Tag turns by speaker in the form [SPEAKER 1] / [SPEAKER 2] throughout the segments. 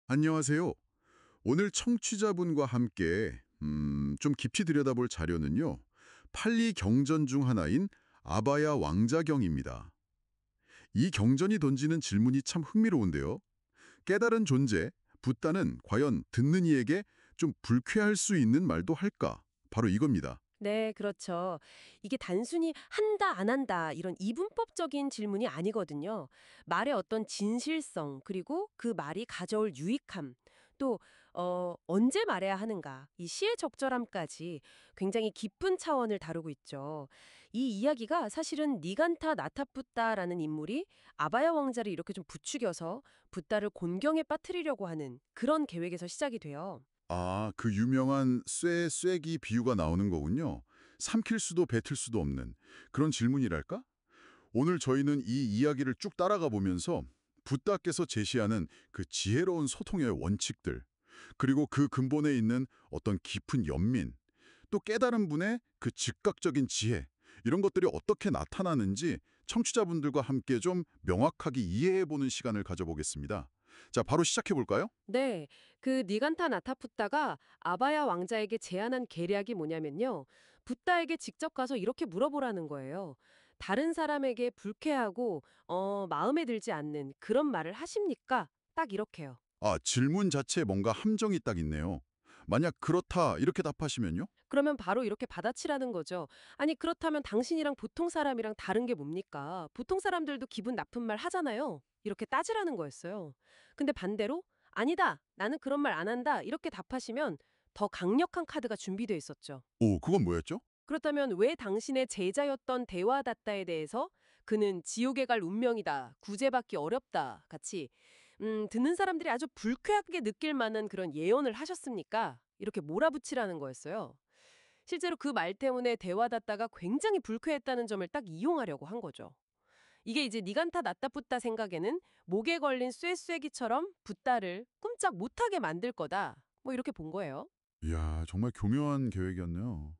[SPEAKER 1] 안녕하세요. 오늘 청취자분과 함께 좀 깊이 들여다볼 자료는요. 팔리 경전 중 하나인 아바야 왕자경입니다. 이 경전이 던지는 질문이 참 흥미로운데요. 깨달은 존재, 붓다는 과연 듣는 이에게 좀 불쾌할 수 있는 말도 할까? 바로 이겁니다.
[SPEAKER 2] 네, 그렇죠. 이게 단순히 한다, 안 한다, 이런 이분법적인 질문이 아니거든요. 말의 어떤 진실성, 그리고 그 말이 가져올 유익함, 또, 언제 말해야 하는가, 이 시의 적절함까지 굉장히 깊은 차원을 다루고 있죠. 이 이야기가 사실은 니간타 나타붓다라는 인물이 아바야 왕자를 이렇게 좀 부추겨서 붓다를 곤경에 빠뜨리려고 하는 그런 계획에서 시작이 돼요.
[SPEAKER 1] 아, 그 유명한 쇠기 비유가 나오는 거군요. 삼킬 수도 뱉을 수도 없는 그런 질문이랄까? 오늘 저희는 이 이야기를 쭉 따라가 보면서 붓다께서 제시하는 그 지혜로운 소통의 원칙들, 그리고 그 근본에 있는 어떤 깊은 연민, 또 깨달은 분의 그 즉각적인 지혜, 이런 것들이 어떻게 나타나는지 청취자분들과 함께 좀 명확하게 이해해보는 시간을 가져보겠습니다. 자, 바로 시작해볼까요?
[SPEAKER 2] 네, 그 니간타 나타푸타가 아바야 왕자에게 제안한 계략이 뭐냐면요. 붓다에게 직접 가서 이렇게 물어보라는 거예요. 다른 사람에게 불쾌하고 마음에 들지 않는 그런 말을 하십니까? 딱 이렇게요.
[SPEAKER 1] 아, 질문 자체에 뭔가 함정이 딱 있네요. 만약 그렇다 이렇게 답하시면요?
[SPEAKER 2] 그러면 바로 이렇게 받아치라는 거죠. 아니 그렇다면 당신이랑 보통 사람이랑 다른 게 뭡니까? 보통 사람들도 기분 나쁜 말 하잖아요. 이렇게 따지라는 거였어요. 근데 반대로 아니다. 나는 그런 말 안 한다. 이렇게 답하시면 더 강력한 카드가 준비돼 있었죠.
[SPEAKER 1] 오, 그건 뭐였죠?
[SPEAKER 2] 그렇다면 왜 당신의 제자였던 데와다tta에 대해서 그는 지옥에 갈 운명이다, 구제받기 어렵다 같이 듣는 사람들이 아주 불쾌하게 느낄 만한 그런 예언을 하셨습니까? 이렇게 몰아붙이라는 거였어요. 실제로 그 말 때문에 데와다tta가 굉장히 불쾌했다는 점을 딱 이용하려고 한 거죠. 이게 이제 니간타 나타붓다 생각에는 목에 걸린 쇠쇠기처럼 붓다를 꼼짝 못하게 만들 거다. 뭐 이렇게 본 거예요.
[SPEAKER 1] 이야, 정말 교묘한 계획이었네요.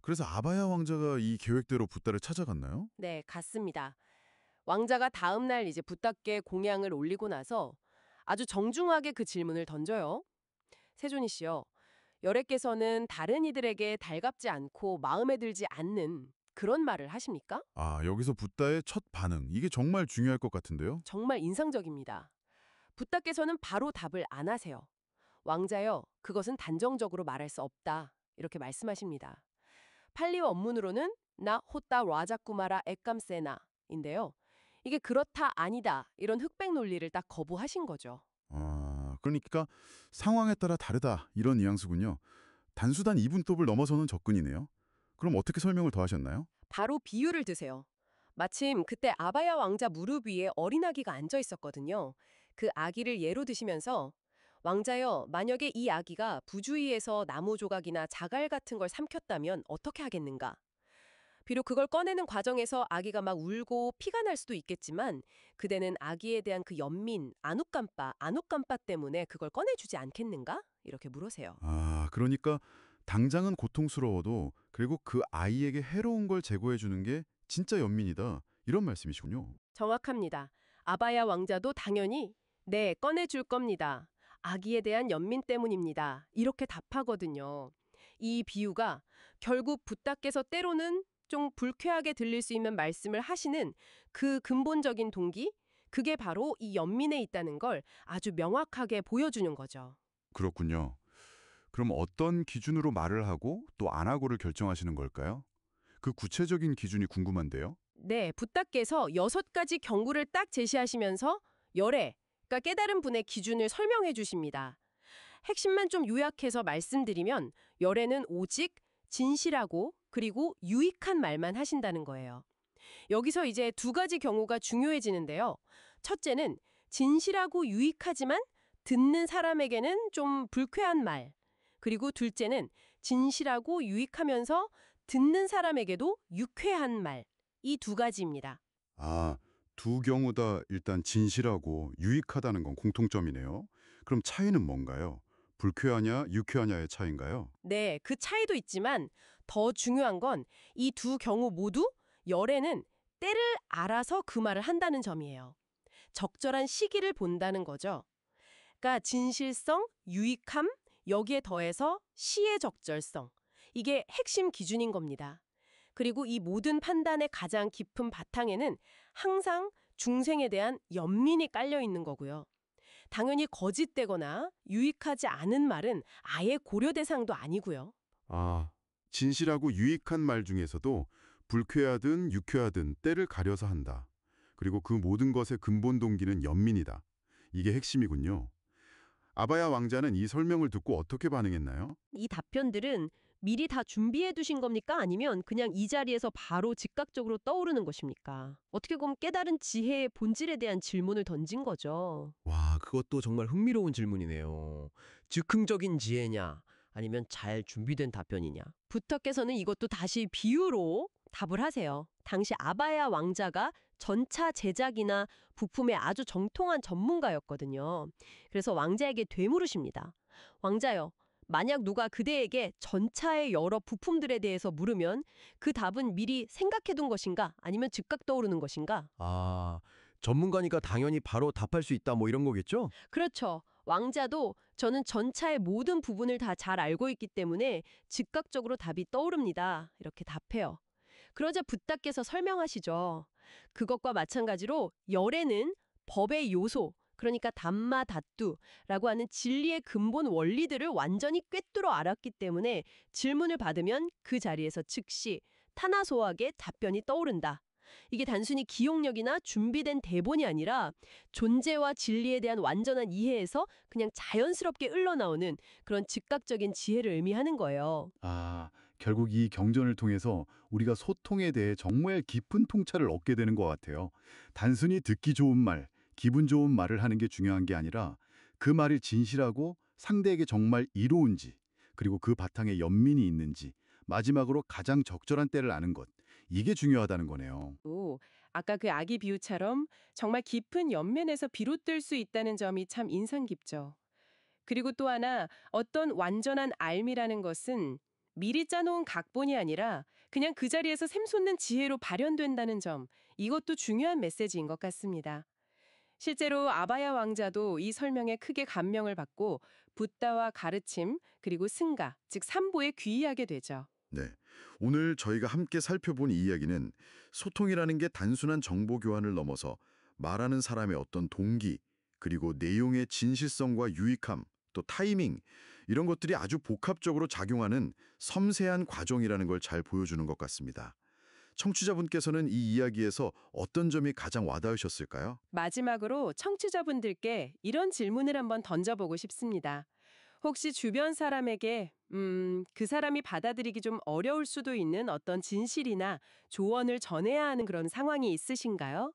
[SPEAKER 1] 그래서 아바야 왕자가 이 계획대로 붓다를 찾아갔나요?
[SPEAKER 2] 네, 같습니다. 왕자가 다음 날 이제 붓다께 공양을 올리고 나서 아주 정중하게 그 질문을 던져요. 세존이 씨요. 열애께서는 다른 이들에게 달갑지 않고 마음에 들지 않는 그런 말을 하십니까?
[SPEAKER 1] 아, 여기서 붓다의 첫 반응, 이게 정말 중요할 것 같은데요?
[SPEAKER 2] 정말 인상적입니다. 붓다께서는 바로 답을 안 하세요. 왕자여, 그것은 단정적으로 말할 수 없다. 이렇게 말씀하십니다. 팔리 원문으로는 나 호따 와자꾸마라 액감세나인데요. 이게 그렇다 아니다 이런 흑백 논리를 딱 거부하신 거죠.
[SPEAKER 1] 아, 그러니까 상황에 따라 다르다 이런 뉘앙스군요. 단수단 이분법을 넘어서는 접근이네요. 그럼 어떻게 설명을 더 하셨나요?
[SPEAKER 2] 바로 비유를 드세요. 마침 그때 아바야 왕자 무릎 위에 어린아기가 앉아 있었거든요. 그 아기를 예로 드시면서 왕자여, 만약에 이 아기가 부주의해서 나무 조각이나 자갈 같은 걸 삼켰다면 어떻게 하겠는가? 비록 그걸 꺼내는 과정에서 아기가 막 울고 피가 날 수도 있겠지만 그대는 아기에 대한 그 연민, 아누깜빠 때문에 그걸 꺼내주지 않겠는가? 이렇게 물으세요.
[SPEAKER 1] 아, 그러니까 당장은 고통스러워도 그리고 그 아이에게 해로운 걸 제거해 주는 게 진짜 연민이다. 이런 말씀이시군요.
[SPEAKER 2] 정확합니다. 아바야 왕자도 당연히 네, 꺼내줄 겁니다. 아기에 대한 연민 때문입니다. 이렇게 답하거든요. 이 비유가 결국 붓다께서 때로는 좀 불쾌하게 들릴 수 있는 말씀을 하시는 그 근본적인 동기, 그게 바로 이 연민에 있다는 걸 아주 명확하게 보여주는 거죠.
[SPEAKER 1] 그렇군요. 그럼 어떤 기준으로 말을 하고 또 안 하고를 결정하시는 걸까요? 그 구체적인 기준이 궁금한데요.
[SPEAKER 2] 네, 붓다께서 6가지 경구를 딱 제시하시면서 열애, 그러니까 깨달은 분의 기준을 설명해 주십니다. 핵심만 좀 요약해서 말씀드리면 열애는 오직 진실하고 그리고 유익한 말만 하신다는 거예요. 여기서 이제 2가지 경우가 중요해지는데요. 첫째는 진실하고 유익하지만 듣는 사람에게는 좀 불쾌한 말. 그리고 둘째는 진실하고 유익하면서 듣는 사람에게도 유쾌한 말. 이 2가지입니다.
[SPEAKER 1] 아, 두 경우 다 일단 진실하고 유익하다는 건 공통점이네요. 그럼 차이는 뭔가요? 불쾌하냐, 유쾌하냐의 차이인가요?
[SPEAKER 2] 네, 그 차이도 있지만 더 중요한 건 이 2경우 모두 열애는 때를 알아서 그 말을 한다는 점이에요. 적절한 시기를 본다는 거죠. 그러니까 진실성, 유익함, 여기에 더해서 시의 적절성. 이게 핵심 기준인 겁니다. 그리고 이 모든 판단의 가장 깊은 바탕에는 항상 중생에 대한 연민이 깔려 있는 거고요. 당연히 거짓되거나 유익하지 않은 말은 아예 고려 대상도 아니고요.
[SPEAKER 1] 아, 진실하고 유익한 말 중에서도 불쾌하든 유쾌하든 때를 가려서 한다. 그리고 그 모든 것의 근본 동기는 연민이다. 이게 핵심이군요. 아바야 왕자는 이 설명을 듣고 어떻게 반응했나요?
[SPEAKER 3] 이 답변들은 미리 다 준비해 두신 겁니까? 아니면 그냥 이 자리에서 바로 즉각적으로 떠오르는 것입니까? 어떻게 보면 깨달은 지혜의 본질에 대한 질문을 던진 거죠.
[SPEAKER 4] 와, 그것도 정말 흥미로운 질문이네요. 즉흥적인 지혜냐, 아니면 잘 준비된 답변이냐?
[SPEAKER 3] 부터께서는 이것도 다시 비유로 답을 하세요. 당시 아바야 왕자가 전차 제작이나 부품에 아주 정통한 전문가였거든요. 그래서 왕자에게 되물으십니다. 왕자요, 만약 누가 그대에게 전차의 여러 부품들에 대해서 물으면 그 답은 미리 생각해둔 것인가? 아니면 즉각 떠오르는 것인가?
[SPEAKER 4] 아, 전문가니까 당연히 바로 답할 수 있다 뭐 이런 거겠죠?
[SPEAKER 3] 그렇죠. 왕자도 저는 전차의 모든 부분을 다 잘 알고 있기 때문에 즉각적으로 답이 떠오릅니다. 이렇게 답해요. 그러자 붓다께서 설명하시죠. 그것과 마찬가지로 열애는 법의 요소, 그러니까 담마 다뚜라고 하는 진리의 근본 원리들을 완전히 꿰뚫어 알았기 때문에 질문을 받으면 그 자리에서 즉시 타나소하게 답변이 떠오른다. 이게 단순히 기억력이나 준비된 대본이 아니라 존재와 진리에 대한 완전한 이해에서 그냥 자연스럽게 흘러나오는 그런 즉각적인 지혜를 의미하는 거예요.
[SPEAKER 1] 아, 결국 이 경전을 통해서 우리가 소통에 대해 정말 깊은 통찰을 얻게 되는 것 같아요. 단순히 듣기 좋은 말, 기분 좋은 말을 하는 게 중요한 게 아니라 그 말이 진실하고 상대에게 정말 이로운지, 그리고 그 바탕에 연민이 있는지, 마지막으로 가장 적절한 때를 아는 것, 이게 중요하다는 거네요.
[SPEAKER 2] 또 아까 그 아기 비유처럼 정말 깊은 연면에서 비롯될 수 있다는 점이 참 인상 깊죠. 그리고 또 하나 어떤 완전한 알미라는 것은 미리 짜놓은 각본이 아니라 그냥 그 자리에서 샘솟는 지혜로 발현된다는 점, 이것도 중요한 메시지인 것 같습니다. 실제로 아바야 왕자도 이 설명에 크게 감명을 받고 붓다와 가르침 그리고 승가, 즉 삼보에 귀의하게 되죠.
[SPEAKER 1] 네. 오늘 저희가 함께 살펴본 이 이야기는 소통이라는 게 단순한 정보 교환을 넘어서 말하는 사람의 어떤 동기, 그리고 내용의 진실성과 유익함, 또 타이밍, 이런 것들이 아주 복합적으로 작용하는 섬세한 과정이라는 걸 잘 보여주는 것 같습니다. 청취자분께서는 이 이야기에서 어떤 점이 가장 와닿으셨을까요?
[SPEAKER 2] 마지막으로 청취자분들께 이런 질문을 한번 던져보고 싶습니다. 혹시 주변 사람에게 그 사람이 받아들이기 좀 어려울 수도 있는 어떤 진실이나 조언을 전해야 하는 그런 상황이 있으신가요?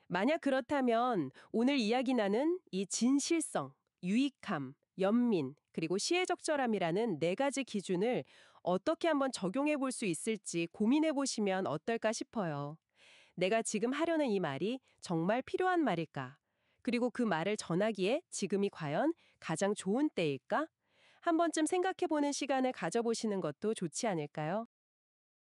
[SPEAKER 2] 만약 그렇다면 오늘 이야기 나눈 이 진실성, 유익함, 연민, 그리고 시혜적절함이라는 네 가지 기준을 어떻게 한번 적용해 볼 수 있을지 고민해 보시면 어떨까 싶어요. 내가 지금 하려는 이 말이 정말 필요한 말일까? 그리고 그 말을 전하기에 지금이 과연 가장 좋은 때일까? 한 번쯤 생각해 보는 시간을 가져보시는 것도 좋지 않을까요?